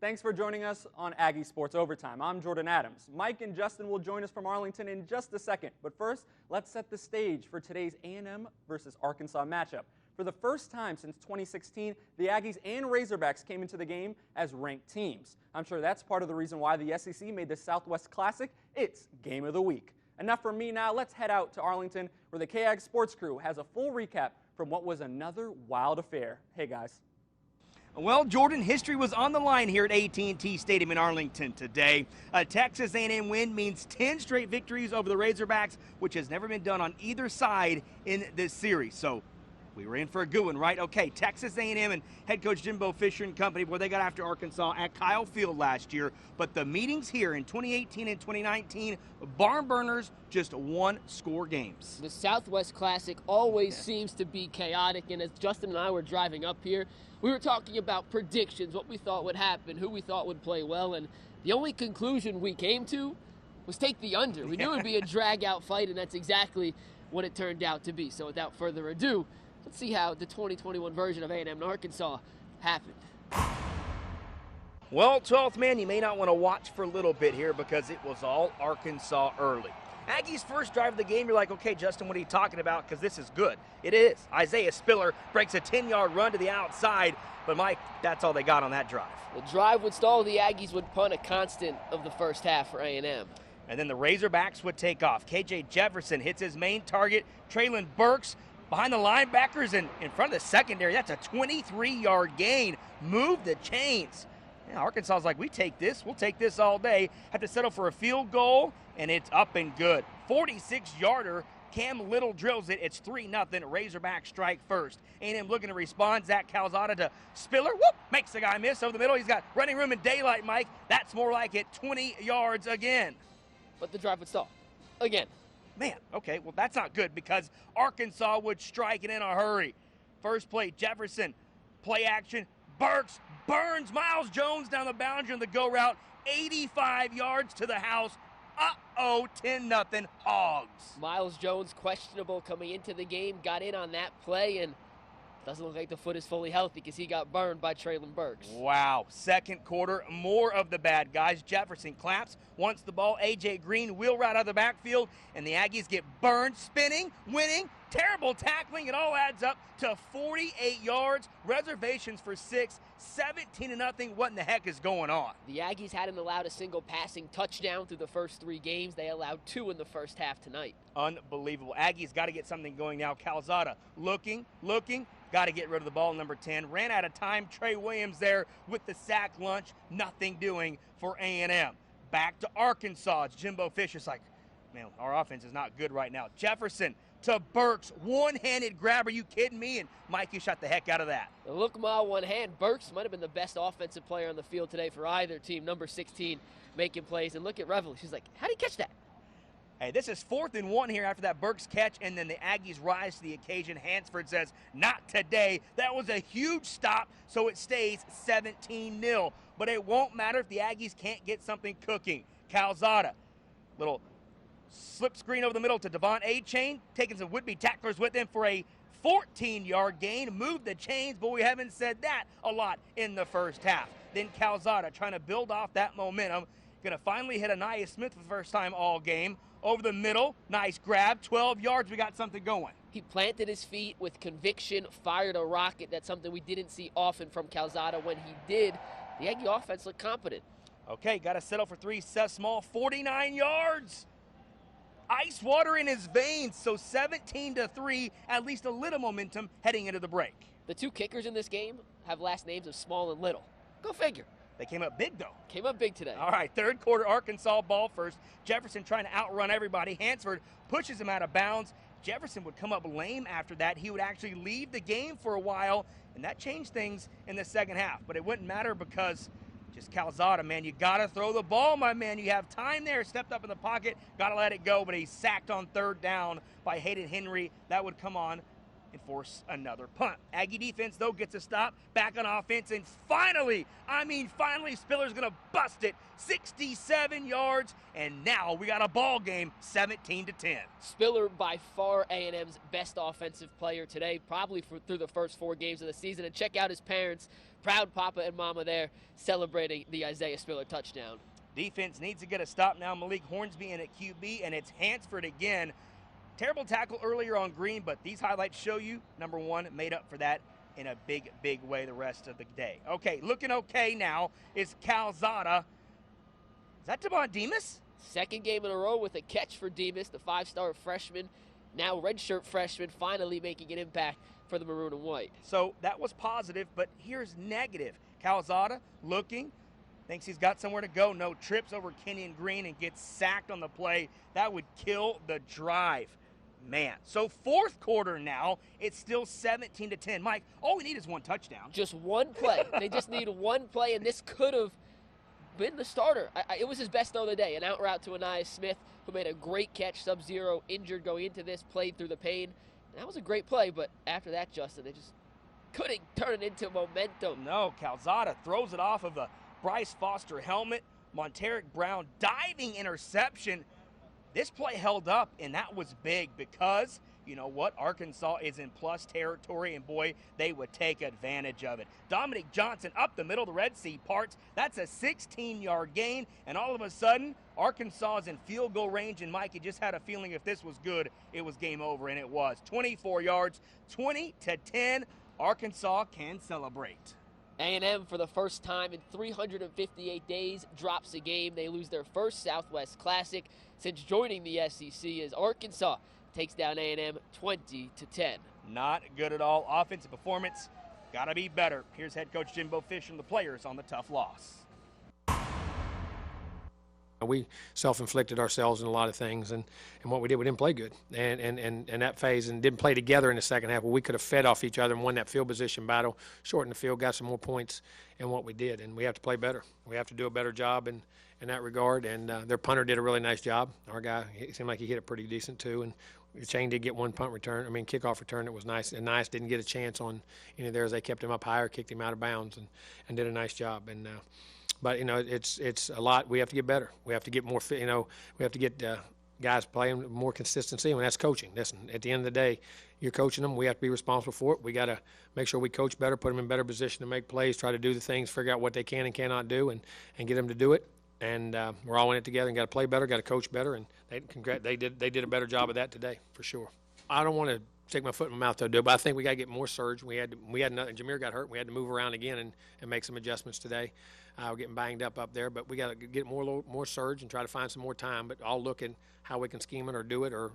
Thanks for joining us on Aggie Sports Overtime. I'm Jordan Adams. Mike and Justin will join us from Arlington in just a second. But first, let's set the stage for today's A&M versus Arkansas matchup. For the first time since 2016, the Aggies and Razorbacks came into the game as ranked teams. I'm sure that's part of the reason why the SEC made the Southwest Classic its Game of the Week. Enough from me now. Let's head out to Arlington, where the KAG Sports crew has a full recap from what was another wild affair. Hey, guys. Well, Jordan, history was on the line here at AT&T Stadium in Arlington today. A Texas A&M win means 10 straight victories over the Razorbacks, which has never been done on either side in this series. So we were in for a good one, right? Okay, Texas A&M and head coach Jimbo Fisher and company, boy, they got after Arkansas at Kyle Field last year. But the meetings here in 2018 and 2019, barn burners, just one-score games. The Southwest Classic always seems to be chaotic, and as Justin and I were driving up here, we were talking about predictions, what we thought would happen, who we thought would play well, and the only conclusion we came to was take the under. We knew it would be a drag-out fight, and that's exactly what it turned out to be. So without further ado, let's see how the 2021 version of A&M and Arkansas happened. Well, 12th man, you may not want to watch for a little bit here because it was all Arkansas early. Aggies' first drive of the game, you're like, okay, Justin, what are you talking about? Because this is good. It is. Isaiah Spiller breaks a 10-yard run to the outside, but Mike, that's all they got on that drive. The drive would stall. The Aggies would punt a constant of the first half for A&M. And then the Razorbacks would take off. KJ Jefferson hits his main target. Traylon Burks behind the linebackers and in front of the secondary. That's a 23-yard gain. Move the chains. Yeah, Arkansas's like, we take this. We'll take this all day. Have to settle for a field goal, and it's up and good. 46-yarder. Cam Little drills it. It's 3-0. Razorback strike first. A&M looking to respond. Zach Calzada to Spiller. Whoop! Makes the guy miss over the middle. He's got running room in daylight, Mike. That's more like it. 20 yards again. But the drive would stall. Again. Man, okay, well, that's not good because Arkansas would strike it in a hurry. First play, Jefferson. Play action. Burks burns Miles Jones down the boundary on the go route. 85 yards to the house. Uh-oh, 10-0 Hogs. Miles Jones, questionable coming into the game, got in on that play, and doesn't look like the foot is fully healthy because he got burned by Traylon Burks. Wow. Second quarter, more of the bad guys. Jefferson claps, wants the ball. A.J. Green wheel right out of the backfield, and the Aggies get burned, spinning, winning, terrible tackling. It all adds up to 48 yards, reservations for 6, 17-0. What in the heck is going on? The Aggies hadn't allowed a single passing touchdown through the first 3 games. They allowed 2 in the first half tonight. Unbelievable. Aggies got to get something going now. Calzada looking. Got to get rid of the ball, number 10. Ran out of time. Trey Williams there with the sack lunch. Nothing doing for A&M. Back to Arkansas. It's Jimbo Fisher's like, man, our offense is not good right now. Jefferson to Burks. One-handed grab. Are you kidding me? And Mike, you shot the heck out of that. The look mile one hand. Burks might have been the best offensive player on the field today for either team. Number 16 making plays. And look at Reveille. She's like, how did he catch that? Hey, this is 4th and 1 here after that Burks catch, and then the Aggies rise to the occasion. Hansford says, not today. That was a huge stop, so it stays 17-0. But it won't matter if the Aggies can't get something cooking. Calzada, little slip screen over the middle to Devon A-Chain, taking some would-be tacklers with him for a 14-yard gain. Move the chains, but we haven't said that a lot in the first half. Then Calzada trying to build off that momentum. Going to finally hit Anaya Smith for the first time all game. Over the middle, nice grab, 12 yards, we got something going. He planted his feet with conviction, fired a rocket. That's something we didn't see often from Calzada. When he did, the Aggie offense looked competent. Okay, got to settle for 3. Seth Small, 49 yards. Ice water in his veins, so 17-3, at least a little momentum heading into the break. The 2 kickers in this game have last names of Small and Little. Go figure. They came up big, though. Came up big today. All right, third quarter, Arkansas ball first. Jefferson trying to outrun everybody. Hansford pushes him out of bounds. Jefferson would come up lame after that. He would actually leave the game for a while, and that changed things in the second half. But it wouldn't matter because just Calzada, man, you got to throw the ball, my man. You have time there. Stepped up in the pocket, got to let it go, but he's sacked on 3rd down by Hayden Henry. That would come on and force another punt. Aggie defense, though, gets a stop, back on offense, and finally, Spiller's going to bust it, 67 yards, and now we got a ball game, 17-10. Spiller, by far A&M's best offensive player today, probably through the first 4 games of the season. And check out his parents, proud papa and mama there, celebrating the Isaiah Spiller touchdown. Defense needs to get a stop now. Malik Hornsby in at QB, and it's Hansford again. Terrible tackle earlier on Green, but these highlights show you, number one, made up for that in a big, big way the rest of the day. Okay, looking okay now is Calzada. Is that Devon Demas? Second game in a row with a catch for Demas, the 5-star freshman, now redshirt freshman, finally making an impact for the Maroon and White. So that was positive, but here's negative. Calzada looking, thinks he's got somewhere to go. No, trips over Kenyon Green and gets sacked on the play. That would kill the drive. Man, so fourth quarter now, it's still 17-10. Mike, all we need is one touchdown. Just one play. They just need one play, and this could have been the starter. It was his best throw of the day, an out route to Anais Smith, who made a great catch, sub-zero, injured going into this, played through the pain. That was a great play, but after that, Justin, they just couldn't turn it into momentum. No, Calzada throws it off of a Bryce Foster helmet. Monteric Brown diving interception. This play held up, and that was big because, you know what, Arkansas is in plus territory, and boy, they would take advantage of it. Dominic Johnson up the middle of the Red Sea parts. That's a 16-yard gain, and all of a sudden, Arkansas is in field goal range, and Mike, you just had a feeling if this was good, it was game over, and it was. 24 yards, 20-10. Arkansas can celebrate. A&M, for the first time in 358 days, drops a game. They lose their first Southwest Classic since joining the SEC as Arkansas takes down A&M 20-10. Not good at all. Offensive performance, got to be better. Here's head coach Jimbo Fish and the players on the tough loss. We self-inflicted ourselves in a lot of things, and what we did, we didn't play good, and that phase, and didn't play together in the second half. Well, we could have fed off each other and won that field position battle, shortened the field, got some more points in what we did, and we have to play better. We have to do a better job in that regard, and their punter did a really nice job. Our guy, it seemed like he hit it pretty decent too, and Chain did get one kickoff return that was nice, and Nice didn't get a chance on any of theirs. They kept him up higher, kicked him out of bounds, and did a nice job, and but, you know, it's a lot. We have to get better. We have to get more fit. You know, we have to get guys playing more consistency, and that's coaching. Listen, at the end of the day, you're coaching them. We have to be responsible for it. We got to make sure we coach better, put them in better position to make plays, try to do the things, figure out what they can and cannot do, and get them to do it. And we're all in it together and got to play better, got to coach better, and they did a better job of that today for sure. I don't want to stick my foot in my mouth, though, but I think we got to get more surge. We had another. Jameer got hurt. We had to move around again and make some adjustments today. We're getting banged up there, but we got to get more surge and try to find some more time. But I'll look at how we can scheme it or do it or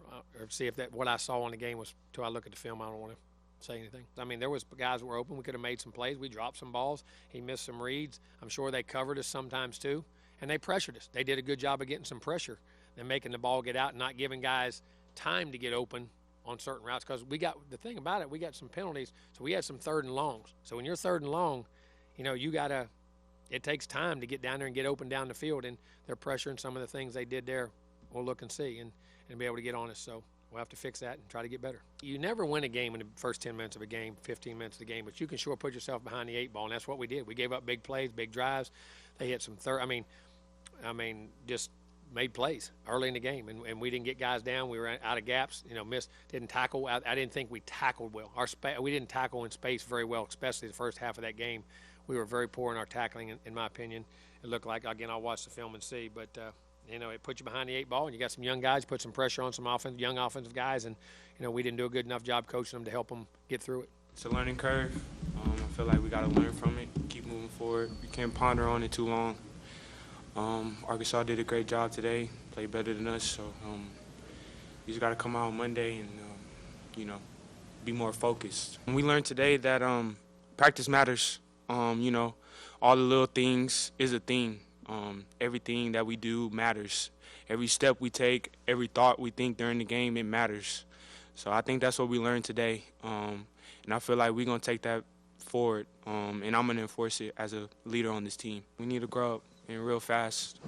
see if what I saw in the game was, till I look at the film, I don't want to say anything. I mean, there was guys that were open. We could have made some plays. We dropped some balls. He missed some reads. I'm sure they covered us sometimes too, and they pressured us. They did a good job of getting some pressure and making the ball get out and not giving guys time to get open on certain routes, because the thing about it, we got some penalties, so we had some third and longs. So when you're third and long, you know, it takes time to get down there and get open down the field, and they're pressuring some of the things they did there. We'll look and see and be able to get on us. So we'll have to fix that and try to get better. You never win a game in the first 10 minutes of a game, 15 minutes of the game, but you can sure put yourself behind the 8 ball, and that's what we did. We gave up big plays, big drives. They hit some third. I mean, just made plays early in the game, and we didn't get guys down. We were out of gaps, you know, didn't tackle. I didn't think we tackled well. We didn't tackle in space very well, especially the first half of that game. We were very poor in our tackling, in my opinion. It looked like, again, I'll watch the film and see, but, you know, it puts you behind the 8 ball, and you got some young guys, put some pressure on some young offensive guys, and, you know, we didn't do a good enough job coaching them to help them get through it. It's a learning curve. I feel like we got to learn from it, keep moving forward. We can't ponder on it too long. Arkansas did a great job today, played better than us, so you just got to come out on Monday and, you know, be more focused. And we learned today that practice matters. You know, all the little things is a thing. Everything that we do matters. Every step we take, every thought we think during the game, it matters. So I think that's what we learned today, and I feel like we're going to take that forward, and I'm going to enforce it as a leader on this team. We need to grow up and real fast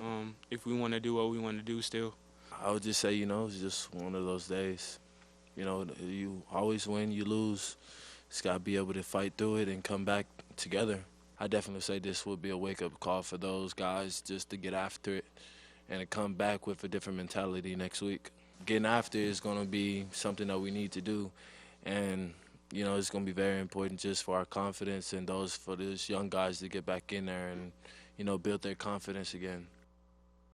if we want to do what we want to do still. I would just say, you know, it's just one of those days. You know, you always win, you lose. Just got to be able to fight through it and come back together. I definitely say this will be a wake-up call for those guys just to get after it and to come back with a different mentality next week. Getting after it is going to be something that we need to do, and you know, it's going to be very important just for our confidence and for those young guys to get back in there and, you know, build their confidence again.